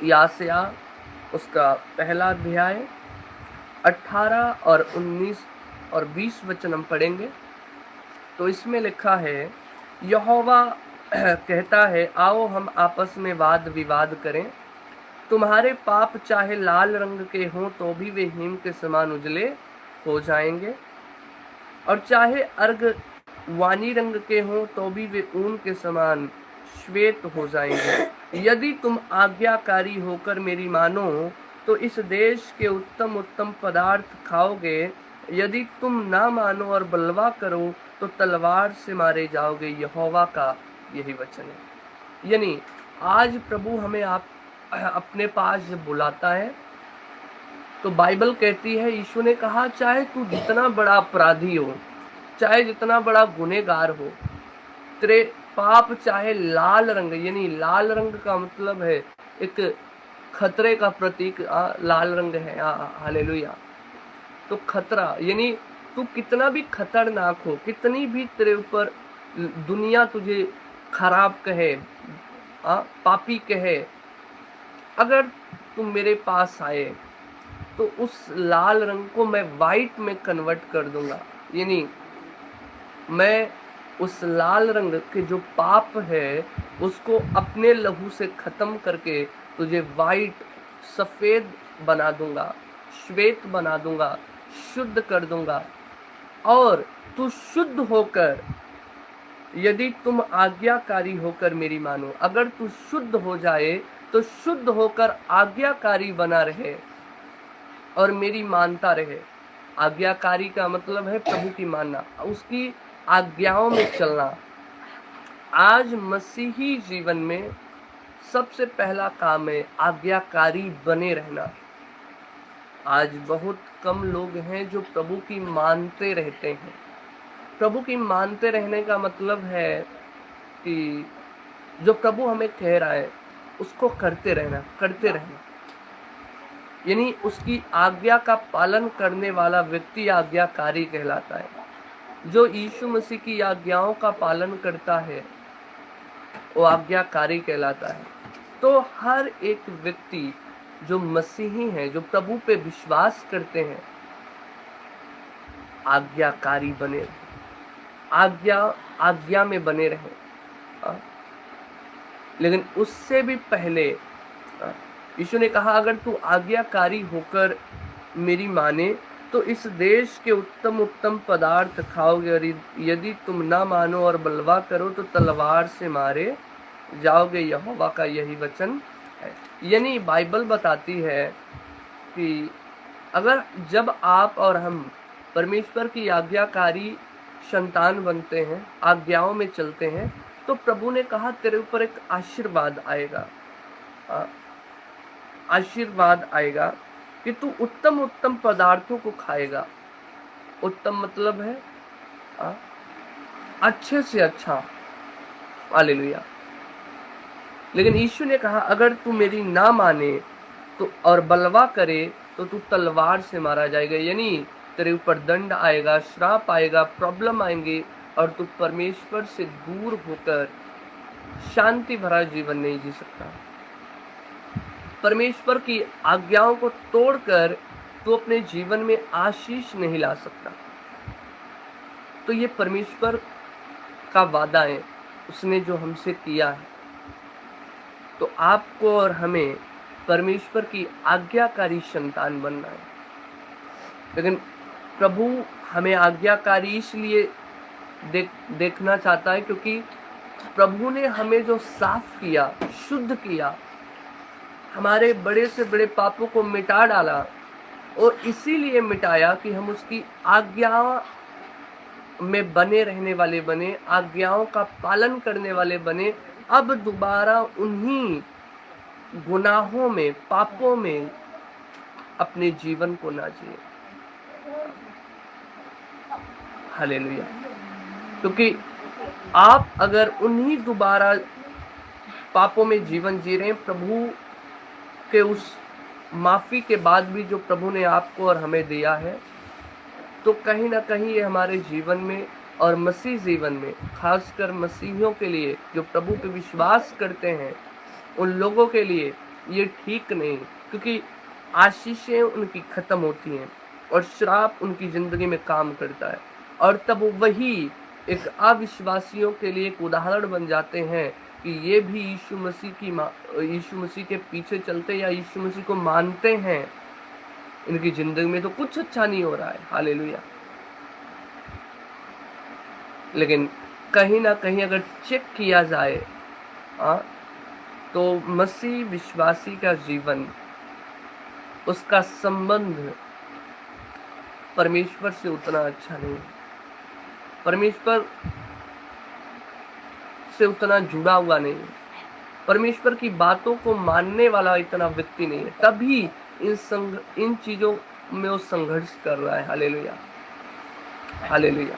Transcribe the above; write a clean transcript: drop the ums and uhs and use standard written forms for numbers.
याशाया उसका पहला अध्याय 18 और 19 और 20 वचन हम पढ़ेंगे। तो इसमें लिखा है, यहोवा कहता है, आओ हम आपस में वाद विवाद करें। तुम्हारे पाप चाहे लाल रंग के हों तो भी वे हिम के समान उजले हो जाएंगे, और चाहे अर्गवानी रंग के हों तो भी वे ऊन के समान श्वेत हो जाएंगे। यदि तुम आज्ञाकारी होकर मेरी मानो तो इस देश के उत्तम उत्तम पदार्थ खाओगे। यदि तुम ना मानो और बलवा करो तो तलवार से मारे जाओगे। यहोवा का यही वचन है। यानी आज प्रभु हमें अपने पास जब बुलाता है तो बाइबल कहती है, यीशु ने कहा, चाहे तू जितना बड़ा अपराधी हो, चाहे जितना बड़ा गुनहगार हो, तेरे पाप चाहे लाल रंग, यानी लाल रंग का मतलब है एक खतरे का प्रतीक, लाल रंग है। हालेलुया। तो खतरा यानी तू कितना भी खतरनाक हो, कितनी भी तेरे ऊपर दुनिया तुझे खराब कहे, पापी कहे, अगर तुम मेरे पास आए तो उस लाल रंग को मैं वाइट में कन्वर्ट कर दूंगा। यानी मैं उस लाल रंग के जो पाप है उसको अपने लहू से खत्म करके तुझे वाइट, सफेद बना दूंगा, श्वेत बना दूंगा, शुद्ध कर दूंगा। और तू शुद्ध होकर, यदि तुम आज्ञाकारी होकर मेरी मानो, अगर तू शुद्ध हो जाए तो शुद्ध होकर आज्ञाकारी बना रहे और मेरी मानता रहे। आज्ञाकारी का मतलब है प्रभु की मानना, उसकी आज्ञाओं में चलना। आज मसीही जीवन में सबसे पहला काम है आज्ञाकारी बने रहना। आज बहुत कम लोग हैं जो प्रभु की मानते रहते हैं। प्रभु की मानते रहने का मतलब है कि जो प्रभु हमें कह रहा है उसको करते रहना। यानी उसकी आज्ञा का पालन करने वाला व्यक्ति आज्ञाकारी कहलाता है। जो यीशु मसीह की आज्ञाओं का पालन करता है वो आज्ञाकारी कहलाता है। तो हर एक व्यक्ति जो मसीही है, जो प्रभु पे विश्वास करते हैं, आज्ञाकारी बने रहे, आज्ञा में बने रहे। लेकिन उससे भी पहले यीशु ने कहा, अगर तू आज्ञाकारी होकर मेरी माने तो इस देश के उत्तम उत्तम पदार्थ खाओगे, और यदि तुम ना मानो और बलवा करो तो तलवार से मारे जाओगे। यहोवा का यही वचन है। यानी बाइबल बताती है कि अगर जब आप और हम परमेश्वर की आज्ञाकारी संतान बनते हैं, आज्ञाओं में चलते हैं, तो प्रभु ने कहा तेरे ऊपर एक आशीर्वाद आएगा। आशीर्वाद आएगा कि तू उत्तम उत्तम पदार्थों को खाएगा। उत्तम मतलब है अच्छे से अच्छा। हालेलुया। लेकिन यीशु ने कहा, अगर तू मेरी ना माने तो और बलवा करे तो तू तलवार से मारा जाएगा। यानी तेरे ऊपर दंड आएगा, श्राप आएगा, प्रॉब्लम आएंगे, और तू परमेश्वर से दूर होकर शांति भरा जीवन नहीं जी सकता। परमेश्वर की आज्ञाओं को तोड़कर तू अपने जीवन में आशीष नहीं ला सकता। तो ये परमेश्वर का वादा है, उसने जो हमसे किया है। तो आपको और हमें परमेश्वर की आज्ञाकारी संतान बनना है। लेकिन प्रभु हमें आज्ञाकारी इसलिए देखना चाहता है क्योंकि प्रभु ने हमें जो साफ किया, शुद्ध किया, हमारे बड़े से बड़े पापों को मिटा डाला, और इसीलिए मिटाया कि हम उसकी आज्ञा में बने रहने वाले बने, आज्ञाओं का पालन करने वाले बने। अब दोबारा उन्हीं गुनाहों में, पापों में अपने जीवन को ना जिए। हालेलुया। क्योंकि आप अगर उन्हीं दोबारा पापों में जीवन जी रहे हैं, प्रभु के उस माफ़ी के बाद भी जो प्रभु ने आपको और हमें दिया है, तो कहीं ना कहीं ये हमारे जीवन में और मसीह जीवन में, खासकर मसीहियों के लिए जो प्रभु पे विश्वास करते हैं, उन लोगों के लिए ये ठीक नहीं, क्योंकि आशीषें उनकी खत्म होती हैं और श्राप उनकी जिंदगी में काम करता है, और तब वही एक अविश्वासियों के लिए एक उदाहरण बन जाते हैं कि ये भी यीशु मसीह के पीछे चलते या यीशु मसीह को मानते हैं, इनकी जिंदगी में तो कुछ अच्छा नहीं हो रहा है। हालेलुया। लेकिन कहीं ना कहीं अगर चेक किया जाए तो मसीह विश्वासी का जीवन, उसका संबंध परमेश्वर से उतना अच्छा नहीं है, परमेश्वर से उतना जुड़ा हुआ नहीं है, परमेश्वर की बातों को मानने वाला इतना व्यक्ति नहीं है, तभी इन चीजों में वो संघर्ष कर रहा है। Hallelujah, hallelujah.